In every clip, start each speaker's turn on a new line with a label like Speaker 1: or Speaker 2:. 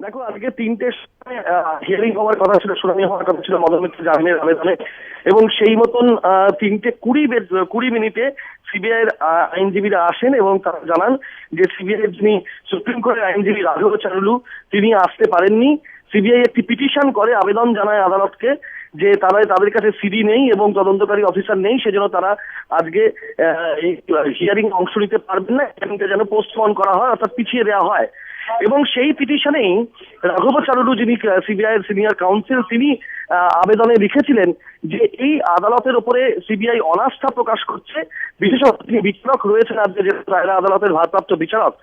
Speaker 1: দেখো, আজকে ৩টের সময় হিয়ারিং হওয়ার কথা ছিল, শুনানি হওয়ার কথা ছিল মদন মিত্র জামিনের আবেদনে, এবং সেই মতন ৩:২০ মিনিটে সিবিআই এর আইনজীবীরা আসেন এবং তারা জানান যে সিবিআই এর যিনি সুপ্রিম কোর্টের আইনজীবী রাঘবাচার্যু তিনি আসতে পারেননি। সিবিআই একটি পিটিশন করে, আবেদন জানায় আদালতকে যে তাদের কাছে সিডি নেই এবং তদন্তকারী অফিসার নেই, সেজন্য তারা আজকে এই হিয়ারিং অংশ নিতে পারবেন না, হিয়ারিংটা যেন পোস্টপোন করা হয়, অর্থাৎ পিছিয়ে দেওয়া হয়। এবং সেই পিটিশনেই রাঘবাচার্যু, যিনি সিবিআই এর সিনিয়র কাউন্সিল, তিনি আবেদনে লিখেছিলেন যে এই আদালতের উপরে সিবিআই অনাস্থা প্রকাশ করছে। বিশেষত তিনি বিচারক রয়েছেন আজকে, যে আদালতের ভারপ্রাপ্ত বিচারক,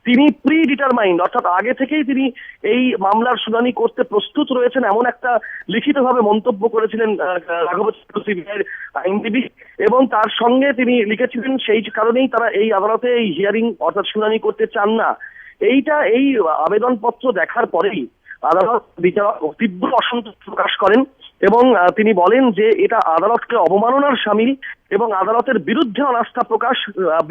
Speaker 1: তিনি প্রি ডিটারমাইন্ড, অর্থাৎ আগে থেকেই তিনি এই মামলার শুনানি করতে প্রস্তুত রয়েছেন, এমন একটা লিখিতভাবে মন্তব্য করেছিলেন রাঘবাচার্যু সিবিআইয়ের আইনজীবী। এবং তার সঙ্গে তিনি লিখেছিলেন সেই কারণেই তারা এই আদালতে এই হিয়ারিং অর্থাৎ শুনানি করতে চান না। এই আবেদনপত্র দেখার পরেই আদালত বিচারক তীব্র অসন্তোষ প্রকাশ করেন এবং তিনি বলেন যে এটা আদালতকে অবমাননার শামিল এবং আদালতের বিরুদ্ধে অনাস্থা প্রকাশ,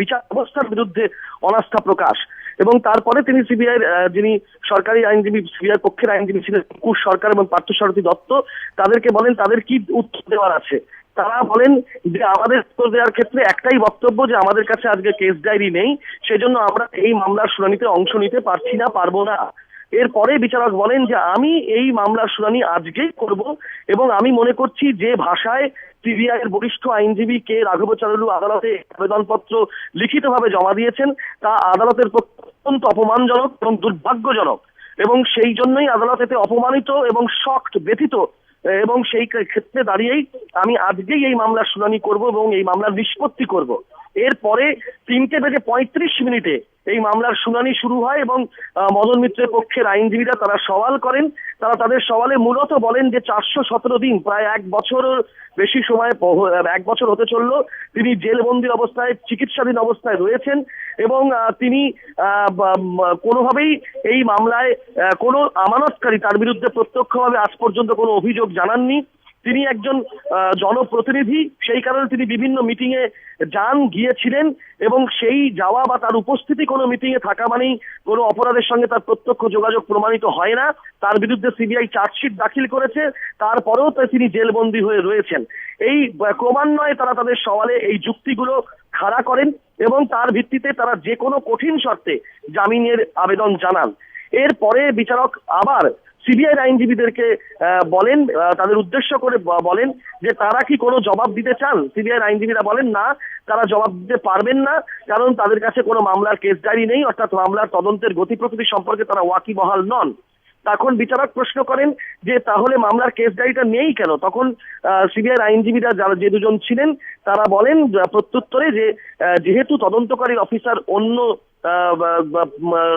Speaker 1: বিচার ব্যবস্থার বিরুদ্ধে অনাস্থা প্রকাশ। এবং তারপরে তিনি সিবিআই যিনি সরকারি আইনজীবী, সিবিআই পক্ষের আইনজীবী ছিলেন অঙ্কুশ সরকার এবং পার্থসারথী দত্ত, তাদেরকে বলেন তাদের কি উত্তর দেওয়ার আছে। তারা বলেন যে আমাদের উত্তর দেওয়ার ক্ষেত্রে একটাই বক্তব্য, যে আমাদের কাছে আজকে কেস ডায়েরি নেই, সেজন্য আমরা এই মামলার শুনানিতে অংশ নিতে পারবো না। এরপরে বিচারক বলেন যে আমি এই মামলার শুনানি আজকেই করব এবং আমি মনে করছি যে ভাষায় সিবিআই এর বরিষ্ঠ আইনজীবী কে রাঘবাচার্যু আদালতে আবেদনপত্র লিখিতভাবে জমা দিয়েছেন তা আদালতের পক্ষে অত্যন্ত অপমানজনক এবং দুর্ভাগ্যজনক, এবং সেই জন্যই আদালত এতে অপমানিত এবং শকড, ব্যথিত, এবং সেই ক্ষেত্রে দাঁড়িয়েই আমি আজকেই এই মামলার শুনানি করব এবং এই মামলার নিষ্পত্তি করব। এরপরে ৩:৩৫ এই মামলার শুনানি শুরু হয় এবং মদন মিত্রের পক্ষের আইনজীবীরা তারা সওয়াল করেন। তারা তাদের সওয়ালে মূলত বলেন যে ৪১৭ দিন, প্রায় ১ বছরের বেশি সময়, ১ বছর হতে চললো তিনি জেলবন্দি অবস্থায়, চিকিৎসাধীন অবস্থায় রয়েছেন এবং তিনি কোনোভাবেই এই মামলায় কোনো আমানতকারী তার বিরুদ্ধে প্রত্যক্ষভাবে আজ পর্যন্ত কোনো অভিযোগ জানাননি। তিনি একজন জনপ্রতিনিধি, সেই কারণে তিনি বিভিন্ন মিটিং এ গিয়েছিলেন এবং সেই যাওয়া বা তার উপস্থিতি কোনো মিটিং এ থাকা মানেই কোনো অপরাধের সঙ্গে তার প্রত্যক্ষ যোগাযোগ প্রমাণিত হয় না। তার বিরুদ্ধে সিবিআই চার্জশিট দাখিল করেছে, তারপরেও তিনি জেলবন্দি হয়ে রয়েছেন। এই ক্রমান্বয়ে তারা তাদের সওয়ালে এই যুক্তিগুলো খাড়া করেন এবং তার ভিত্তিতে তারা যে কোনো কঠিন শর্তে জামিনের আবেদন জানান। এরপরে বিচারক আবার সিবিআই আইনজীবীদেরকে বলেন, তাদের উদ্দেশ্য করে বলেন যে তারা কি কোনো জবাব দিতে চান। সিবিআই আইনজীবীরা বলেন না, তারা জবাব দিতে পারবেন না, কারণ তাদের কাছে কোনো মামলার কেস ডায়েরি নেই, অর্থাৎ মামলার তদন্তের গতি প্রকৃতি সম্পর্কে তারা ওয়াকিবহাল নন। তখন বিচারক প্রশ্ন করেন যে তাহলে মামলার কেস ডায়েরিটা নেই কেন। তখন সিবিআই আইনজীবীরা যে দুজন ছিলেন তারা বলেন প্রত্যুত্তরে যে যেহেতু তদন্তকারী অফিসার অন্য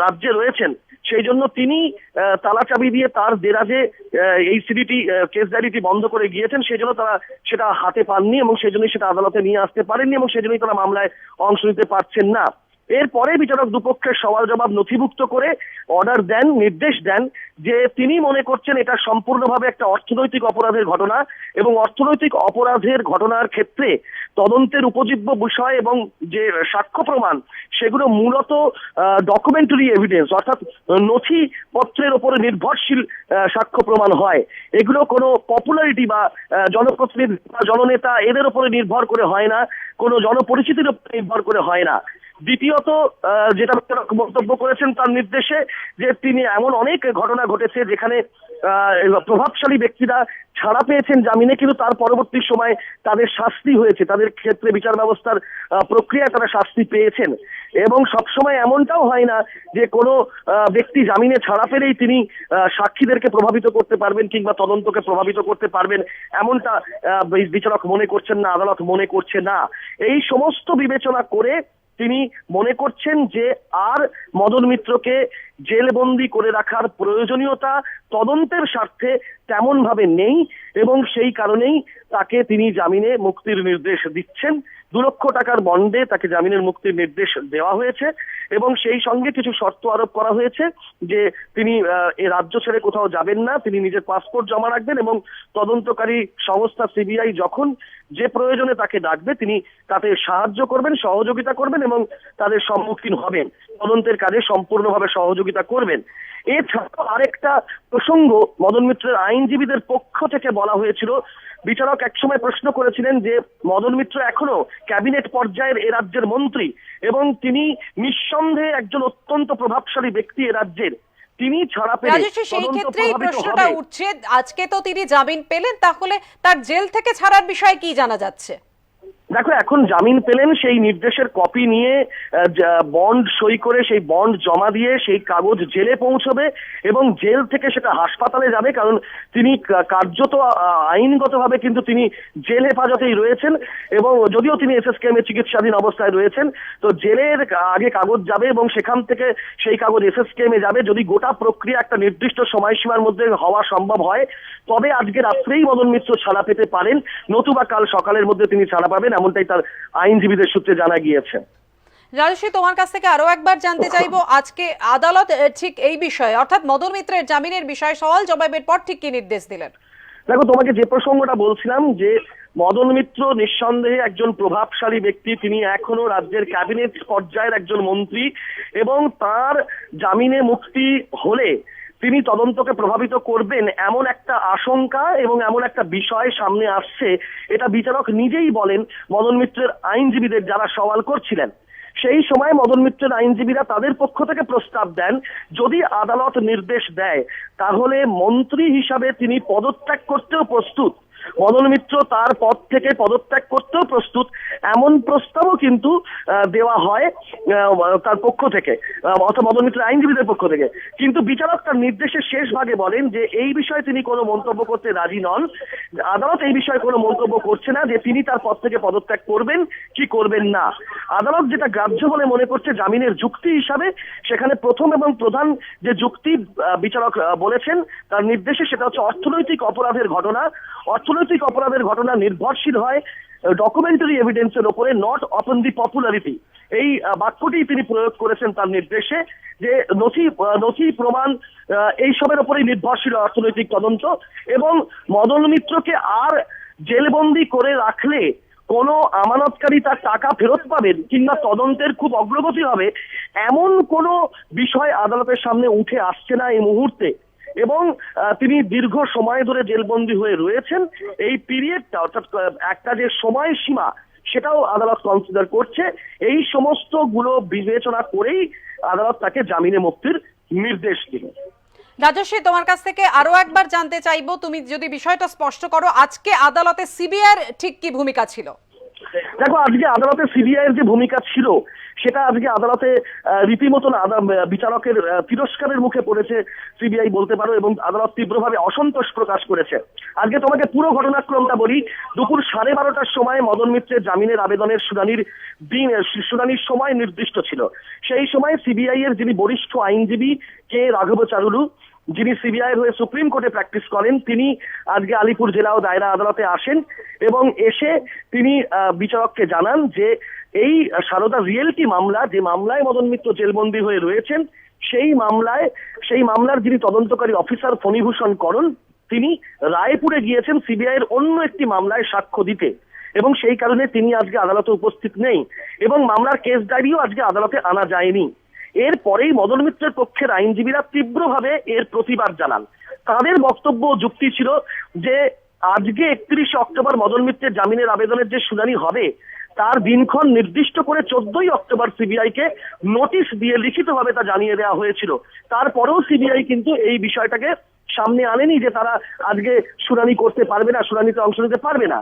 Speaker 1: রাজ্যে রয়েছেন, সেই জন্য তিনি তালা চাবি দিয়ে তার দেরাজে এই সিডিটি কেস ডায়েরিটি বন্ধ করে গিয়েছেন, সেই জন্য তারা সেটা হাতে পাননি এবং সেই জন্যই সেটা আদালতে নিয়ে আসতে পারেননি এবং সেই জন্যই তারা মামলায় অংশ নিতে পারছেন না। এরপরে বিচারক দুপক্ষের সওয়াল জবাব নথিভুক্ত করে নির্দেশ দেন যে তিনি মনে করছেন এটা সম্পূর্ণভাবে একটা অর্থনৈতিক অপরাধের ঘটনা এবং অর্থনৈতিক অপরাধের ঘটনার ক্ষেত্রে তদন্তের উপজীব্য বিষয় এবং যে সাক্ষ্য প্রমাণ সেগুলো মূলত ডকুমেন্টারি এভিডেন্স, অর্থাৎ নথিপত্রের উপরে নির্ভরশীল সাক্ষ্য প্রমাণ হয়। এগুলো কোনো পপুলারিটি বা জনপ্রতিনিধি বা জননেতা এদের উপরে নির্ভর করে হয় না, কোনো জনপরিচিতির উপর নির্ভর করে হয় না। দ্বিতীয়ত যেটা বক্তব্য করেছেন তার নির্দেশে যে তিনি এমন অনেক ঘটনা ঘটেছে যেখানে প্রভাবশালী ব্যক্তিরা ছাড়া পেয়েছেন জামিনে, কিন্তু তার পরবর্তী সময় তাদের শাস্তি হয়েছে, তাদের ক্ষেত্রে বিচার ব্যবস্থার প্রক্রিয়ায় তারা শাস্তি পেয়েছেন। এবং সবসময় এমনটাও হয় না যে কোনো ব্যক্তি জামিনে ছাড়া পেলেই তিনি সাক্ষীদেরকে প্রভাবিত করতে পারবেন কিংবা তদন্তকে প্রভাবিত করতে পারবেন, এমনটা বিচারক মনে করছেন না, আদালত মনে করছে না। এই সমস্ত বিবেচনা করে তিনি মনে করছেন যে আর মদন মিত্রকে জেলবন্দি করে রাখার প্রয়োজনীয়তা তদন্তের স্বার্থে তেমন ভাবে নেই এবং সেই কারণেই তাকে তিনি জামিনে মুক্তির নির্দেশ দিচ্ছেন। 2 লক্ষ টাকার বন্ডে তাকে জামিনের মুক্তির নির্দেশ দেওয়া হয়েছে এবং সেই সঙ্গে কিছু শর্ত আরোপ করা হয়েছে যে তিনি এই রাজ্য ছেড়ে কোথাও যাবেন না, তিনি নিজের পাসপোর্ট জমা রাখবেন এবং তদন্তকারী সংস্থা সিবিআই যখন যে প্রয়োজনে তাকে ডাকবে তিনি তাতে সাহায্য করবেন, সহযোগিতা করবেন এবং তাদের সম্মুখীন হবেন, তদন্তের কাজে সম্পূর্ণভাবে সহযোগিতা করবেন। এছাড়াও আরেকটা প্রসঙ্গ মদন মিত্রের আইনজীবীদের পক্ষ থেকে বলা হয়েছিল। বিচারক একসময় প্রশ্ন করেছিলেন যে মদন মিত্র এখনো ক্যাবিনেট পর্যায়ের এ রাজ্যের মন্ত্রী এবং তিনি নিঃসন্দেহে একজন অত্যন্ত প্রভাবশালী ব্যক্তি এ রাজ্যের, তিনি ছাড়া পেলে
Speaker 2: রাজশ্রী, সেই ক্ষেত্রে এই প্রশ্নটা উঠছে, আজকে তো তিনি জামিন পেলেন, তাহলে তার জেল থেকে ছাড়ার বিষয়ে কি জানা যাচ্ছে?
Speaker 1: দেখো, এখন জামিন পেলেন, সেই নির্দেশের কপি নিয়ে বন্ড সই করে সেই বন্ড জমা দিয়ে সেই কাগজ জেলে পৌঁছবে এবং জেল থেকে সেটা হাসপাতালে যাবে, কারণ তিনি কার্যত আইনগতভাবে কিন্তু তিনি জেল হেফাজতেই রয়েছেন এবং যদিও তিনি এসএসকেএমে চিকিৎসাধীন অবস্থায় রয়েছেন, তো জেলের আগে কাগজ যাবে এবং সেখান থেকে সেই কাগজ এসএসকেএমে যাবে। যদি গোটা প্রক্রিয়া একটা নির্দিষ্ট সময়সীমার মধ্যে হওয়া সম্ভব হয় তবে আজকে রাত্রেই মদন মিত্র ছাড়া পেতে পারেন, নতুবা কাল সকালের মধ্যে তিনি ছাড়া পাবেন, এমনটাই তার আইনজীবীদের সূত্রে জানা গিয়েছে।
Speaker 2: রাজশ্রী, তোমার কাছ থেকে আরো একবার জানতে চাইবো, আজকে আদালত ঠিক এই বিষয়ে অর্থাৎ মদন মিত্রের জামিনের বিষয়ে সওয়াল জবাবের পর ঠিক কি নির্দেশ দিলেন?
Speaker 1: দেখো, তোমাকে যে প্রসঙ্গটা বলছিলাম যে মদন মিত্র নিঃসন্দেহে একজন প্রভাবশালী ব্যক্তি, তিনি এখনো রাজ্যের ক্যাবিনেট পর্যায়ের একজন মন্ত্রী এবং তার জামিনে মুক্তি হলে তিনি তদন্তকে প্রভাবিত করবেন এমন একটা আশঙ্কা এবং এমন একটা বিষয় সামনে আসছে, এটা বিচারক নিজেই বলেন মদন মিত্রের আইনজীবীদের যারা সওয়াল করছিলেন। সেই সময় মদন মিত্রের আইনজীবীরা তাদের পক্ষ থেকে প্রস্তাব দেন, যদি আদালত নির্দেশ দেয় তাহলে মন্ত্রী হিসাবে তিনি পদত্যাগ করতেও প্রস্তুত, মদন মিত্র তার পদ থেকে পদত্যাগ করতেও প্রস্তুত, এমন প্রস্তাবও কিন্তু দেওয়া হয় তার পক্ষ থেকে, অর্থাৎ মদন মিত্রের আইনজীবীদের পক্ষ থেকে। কিন্তু বিচারক তার নির্দেশের শেষ ভাগে বলেন যে এই বিষয়ে তিনি কোনো মন্তব্য করতে রাজি নন, আদালত এই বিষয়ে কোনো মন্তব্য করছে না যে তিনি তার পদ থেকে পদত্যাগ করবেন কি করবেন না। আদালত যেটা গ্রাহ্য বলে মনে করছে জামিনের যুক্তি হিসাবে, সেখানে প্রথম এবং প্রধান যে যুক্তি বিচারক বলেছেন তার নির্দেশে, সেটা হচ্ছে অর্থনৈতিক অপরাধের ঘটনা। অর্থনৈতিক অপরাধের ঘটনা নির্ভরশীল হয় ডকুমেন্টারি এভিডেন্সের উপরে, নট অপন দি পপুলারিটি। এই বাক্যটি তিনি প্রয়োগ করেছেন তার নির্দেশে, যে নথি প্রমাণ এইসবের উপরেই নির্ভরশীল অর্থনৈতিক তদন্ত এবং মদন মিত্রকে আর জেলবন্দি করে রাখলে কোনো আমানতকারী তার টাকা ফেরত পাবেন কিংবা তদন্তের খুব অগ্রগতি হবে এমন কোনো বিষয় আদালতের সামনে উঠে আসছে না এই মুহূর্তে। এবং তিনি দীর্ঘ সময় ধরে জেলবন্দি হয়ে রয়েছেন, এই পিরিয়ডটা অর্থাৎ একটা যে সময়সীমা সেটাও আদালত কনসিডার করছে। এই সমস্ত গুলো বিবেচনা করেই আদালত তাকে জামিনে মুক্তির নির্দেশ দিল।
Speaker 2: রাজশ্রী, তোমার কাছ থেকে আরো একবার জানতে চাইবো, তুমি যদি বিষয়টা স্পষ্ট করো, আজকে আদালতে সিবিআইয়ের ঠিক কি ভূমিকা ছিল?
Speaker 1: দেখো, আজকে আদালতে সিবিআইয়ের যে ভূমিকা ছিল সেটা আজকে আদালতে রীতিমতন বিচারকের তিরস্কারের মুখে পড়েছে সিবিআই বলতে পারো, এবং আদালত তীব্রভাবে অসন্তোষ প্রকাশ করেছে। আজকে তোমাকে পুরো ঘটনাক্রমটা বলি। দুপুর 12:30টার সময় মদন মিত্রের জামিনের আবেদনের শুনানির সময় নির্দিষ্ট ছিল। সেই সময় সিবিআই এর যিনি বরিষ্ঠ আইনজীবী কে রাঘবাচারুলু, যিনি সিবিআই হয়ে সুপ্রিম কোর্টে প্র্যাকটিস করেন, তিনি আজকে আলিপুর জেলা ও দায়রা আদালতে আসেন এবং এসে তিনি বিচারককে জানান যে এই সারদা রিয়েলটি মামলা, যে মামলায় মদন মিত্র জেলবন্দি হয়ে রয়েছেন, সেই মামলার যিনি তদন্তকারী অফিসার ফণীভূষণ করণ, তিনি রায়পুরে গিয়েছেন সিবিআই এর অন্য একটি মামলায় সাক্ষ্য দিতে এবং সেই কারণে তিনি আজকে আদালতে উপস্থিত নেই এবং মামলার কেস ডায়েরিও আজকে আদালতে আনা যায়নি। এরপরেই মদন মিত্রের পক্ষের আইনজীবীরা তীব্রভাবে এর প্রতিবাদ জানান। তাদের বক্তব্য যুক্তি ছিল যে আজকে 31শে অক্টোবর মদন মিত্রের জামিনের আবেদনের যে শুনানি হবে তার দিনক্ষণ নির্দিষ্ট করে 14ই অক্টোবর সিবিআই কে নোটিশ দিয়ে লিখিতভাবে তা জানিয়ে দেওয়া হয়েছিল। তারপরেও সিবিআই কিন্তু এই বিষয়টাকে সামনে আনেনি যে তারা আজকে শুনানি করতে পারবে না, শুনানিতে অংশ নিতে পারবে না।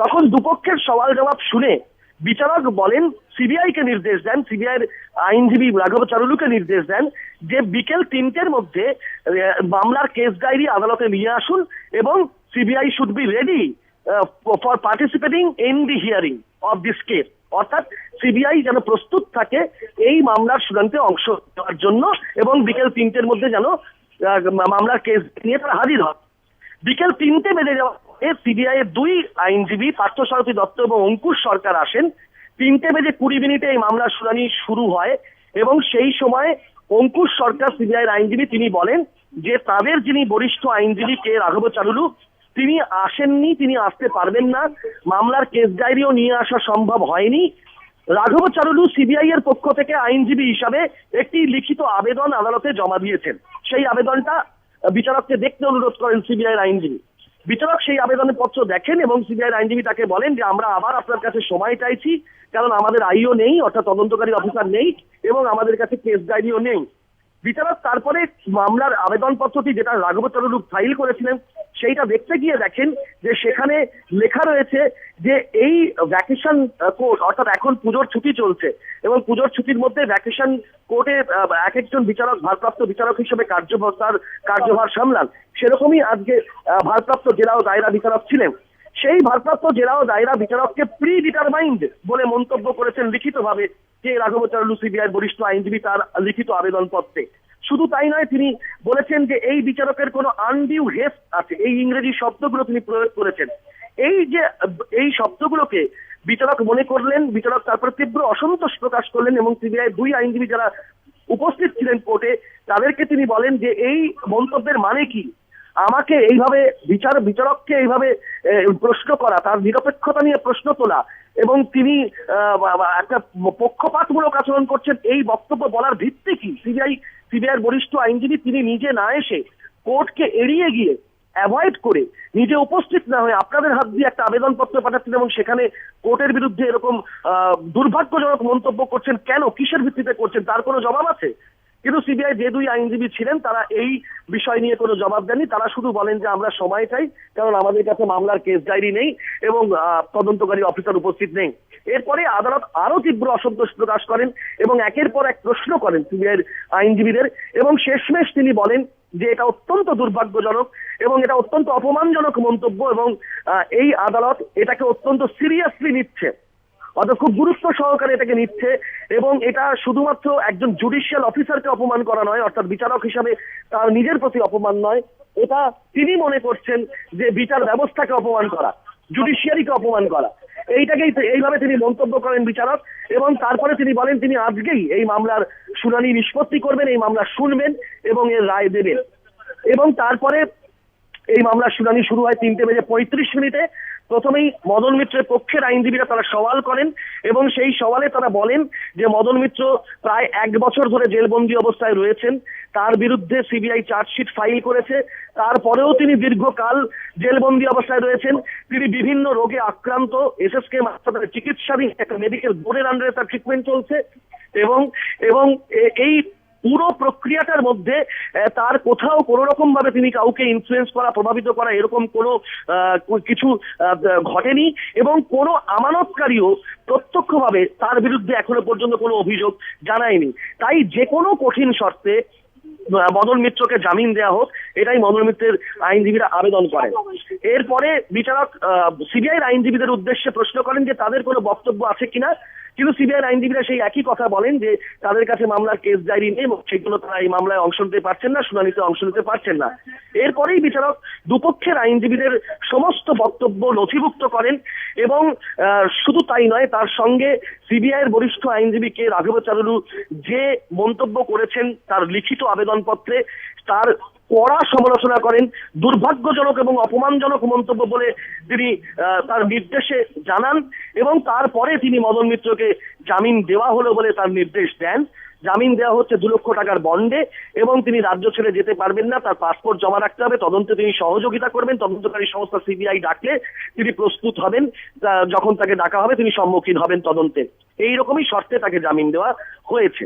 Speaker 1: তখন দুপক্ষের সওয়াল জবাব শুনে বিচারক বলেন, সিবিআই কে নির্দেশ দেন, সিবিআই এর আইনজীবী রাঘবাচারুলুকে নির্দেশ দেন যে বিকেল 3টের মধ্যে মামলার কেস ডায়েরি আদালতে নিয়ে আসুন এবং CBI should be ready for participating in the hearing of this case. অর্থাৎ সিবিআই যেন প্রস্তুত থাকে এই মামলার শুনানিতে অংশ নেওয়ার জন্য এবং বিকেল 3টের মধ্যে যেন মামলার কেস নিয়ে তারা হাজির হয়। বিকেল 3টে বেজে যাওয়া সিবিআই এর দুই আইনজীবী পার্থসারথী দত্ত এবং অঙ্কুশ সরকার আসেন। 3:20 এই মামলার শুনানি শুরু হয় এবং সেই সময় অঙ্কুশ সরকার সিবিআই এর আইনজীবী, তিনি বলেন যে তাদের যিনি বরিষ্ঠ আইনজীবী কে রাঘবাচারুলু, তিনি আসেননি, তিনি আসতে পারবেন না, মামলার কেস ডায়েরিও নিয়ে আসা সম্ভব হয়নি। রাঘব চারুলু সিবিআই এর পক্ষ থেকে আইনজীবী হিসাবে একটি লিখিত আবেদন আদালতে জমা দিয়েছেন। সেই আবেদনটা বিচারককে দেখতে অনুরোধ করেন সিবিআই এর আইনজীবী। বিচারক সেই আবেদনের পত্র দেখেন এবং সিবিআই এর আইনজীবী তাকে বলেন যে আমরা আবার আপনার কাছে সময় চাইছি, কারণ আমাদের আইও নেই, অর্থাৎ তদন্তকারী অফিসার নেই, এবং আমাদের কাছে কেস ডায়েরিও নেই। বিচারক তারপরে মামলার আবেদনপত্রটি যেটা রাঘব চারুলু ফাইল করেছিলেন সেইটা দেখতে গিয়ে দেখেন যে সেখানে লেখা রয়েছে যে এই ভ্যাকেশন কোর্ট, অর্থাৎ এখন পুজোর ছুটি চলছে এবং পুজোর ছুটির মধ্যে ভ্যাকেশন কোর্টে এক একজন বিচারক ভারপ্রাপ্ত বিচারক হিসেবে কার্যভার সামলান। সেরকমই আজকে ভারপ্রাপ্ত জেলা ও দায়রা বিচারক ছিলেন। সেই ভারপ্রাপ্ত জেলা ও দায়রা বিচারককে প্রি ডিটারমাইন্ড বলে মন্তব্য করেছেন লিখিতভাবে কে রাঘব চারুলু সিবিআই বরিষ্ঠ আইনজীবী তার লিখিত আবেদনপত্রে। শুধু তাই নয়, তিনি বলেছেন যে এই বিচারকের কোনো আনডিউ হেস্ট আছে, এই ইংরেজি শব্দগুলো তিনি প্রয়োগ করেছেন। এই শব্দগুলোকে বিচারক মনে করলেন, বিচারক তারপরে তীব্র অসন্তোষ প্রকাশ করলেন এবং সিবিআই দুই আইনজীবী যারা উপস্থিত ছিলেন কোর্টে তাদেরকে তিনি বলেন যে এই মন্তব্যের মানে কি, আমাকে এইভাবে বিচারককে এইভাবে প্রশ্ন করা, তার নিরপেক্ষতা নিয়ে প্রশ্ন তোলা এবং তিনি একটা পক্ষপাতমূলক আচরণ করছেন, এই বক্তব্য বলার ভিত্তি কি? সিবিআই বরিষ্ঠ আইনজীবী তিনি নিজে না এসে কোর্টকে এড়িয়ে গিয়ে অ্যাভয়েড করে নিজে উপস্থিত না হয়ে আপনাদের হাত দিয়ে একটা আবেদনপত্র পাঠাচ্ছেন এবং সেখানে কোর্টের বিরুদ্ধে এরকম দুর্ভাগ্যজনক মন্তব্য করছেন। কেন, কিসের ভিত্তিতে করছেন, তার কোনো জবাব আছে? কিন্তু সিবিআই যে দুই আইনজীবী ছিলেন তারা এই বিষয় নিয়ে কোনো জবাব দেননি। তারা শুধু বলেন যে আমরা সময় চাই, কারণ আমাদের কাছে মামলার কেস ডায়েরি নেই এবং তদন্তকারী অফিসার উপস্থিত নেই। এরপরে আদালত আরো তীব্র অসন্তোষ প্রকাশ করেন এবং একের পর এক প্রশ্ন করেন সিবিআই আইনজীবীদের এবং শেষমেশ তিনি বলেন যে এটা অত্যন্ত দুর্ভাগ্যজনক এবং এটা অত্যন্ত অপমানজনক মন্তব্য এবং এই আদালত এটাকে অত্যন্ত সিরিয়াসলি নিচ্ছে, অর্থাৎ খুব গুরুত্ব সহকারে এটাকে নিচ্ছে এবং এটা শুধুমাত্র একজন জুডিশিয়াল অফিসারকে অপমান করা নয়, অর্থাৎ বিচারক হিসাবে তার নিজের প্রতি অপমান নয়, এটা তিনি মনে করছেন যে বিচার ব্যবস্থাকে অপমান করা, জুডিশিয়ারিকে অপমান করা। এইভাবে তিনি মন্তব্য করেন বিচারক এবং তারপরে তিনি বলেন তিনি আজকেই এই মামলার শুনানি নিষ্পত্তি করবেন, এই মামলা শুনবেন এবং এর রায় দেবেন। এবং তারপরে এই মামলার শুনানি শুরু হয় 3:35 প্রথমেই মদন মিত্রের পক্ষের আইনজীবীরা তারা সওয়াল করেন এবং সেই সওয়ালে তারা বলেন যে মদন মিত্র প্রায় 1 বছর ধরে জেলবন্দি অবস্থায় রয়েছেন, তার বিরুদ্ধে সিবিআই চার্জশিট ফাইল করেছে, তারপরেও তিনি দীর্ঘকাল জেলবন্দি অবস্থায় রয়েছেন, তিনি বিভিন্ন রোগে আক্রান্ত, এসএসকে হাসপাতালে চিকিৎসাধীন, একটা মেডিকেল বোর্ডের আন্ডারে তার ট্রিটমেন্ট চলছে এবং এই পুরো প্রক্রিয়াটার মধ্যে তার কোথাও কোনো রকম ভাবে তিনি কাউকে ইনফ্লুয়েন্স করা, প্রভাবিত করা এরকম কোনো কিছু ঘটেনি এবং কোনো আমানতকারীও প্রত্যক্ষভাবে তার বিরুদ্ধে এখনো পর্যন্ত কোনো অভিযোগ জানায়নি। তাই যে কোনো কঠিন শর্তে মদন মিত্রকে জামিন দেওয়া হোক, এটাই মদন মিত্রের আইনজীবীরা আবেদন করেন। এরপরে বিচারক সিবিআইয়ের আইনজীবীদের উদ্দেশ্যে প্রশ্ন করেন যে তাদের কোনো বক্তব্য আছে কিনা, কিন্তু সিবিআইয়ের আইনজীবীরা সেই একই কথা বলেন যে তাদের কাছে মামলার কেস ডায়েরি নেই এবং সেগুলো তারা এই মামলায় অংশ নিতে পারছেন না, শুনানিতে অংশ নিতে পারছেন না। এরপরেই বিচারক দুপক্ষের আইনজীবীদের সমস্ত বক্তব্য নথিভুক্ত করেন এবং শুধু তাই নয়, তার সঙ্গে সিবিআইয়ের বরিষ্ঠ আইনজীবী কে রাঘব চারুলু যে মন্তব্য করেছেন তার লিখিত আবেদনপত্রে তার কড়া সমালোচনা করেন, দুর্ভাগ্যজনক এবং অপমানজনক মন্তব্য বলে তিনি তার নির্দেশে জানান এবং তারপরে তিনি মদন মিত্রকে জামিন দেওয়া হলো বলে তার নির্দেশ দেন। জামিন দেওয়া হচ্ছে 2 লক্ষ টাকার বন্ডে এবং তিনি রাজ্য ছেড়ে যেতে পারবেন না, তার পাসপোর্ট জমা রাখতে হবে, তদন্তে তিনি সহযোগিতা করবেন, তদন্তকারী সংস্থা সিবিআই ডাকলে তিনি প্রস্তুত হবেন, যখন তাকে ডাকা হবে তিনি সম্মুখীন হবেন তদন্তে। এইরকমই শর্তে তাকে জামিন দেওয়া হয়েছে।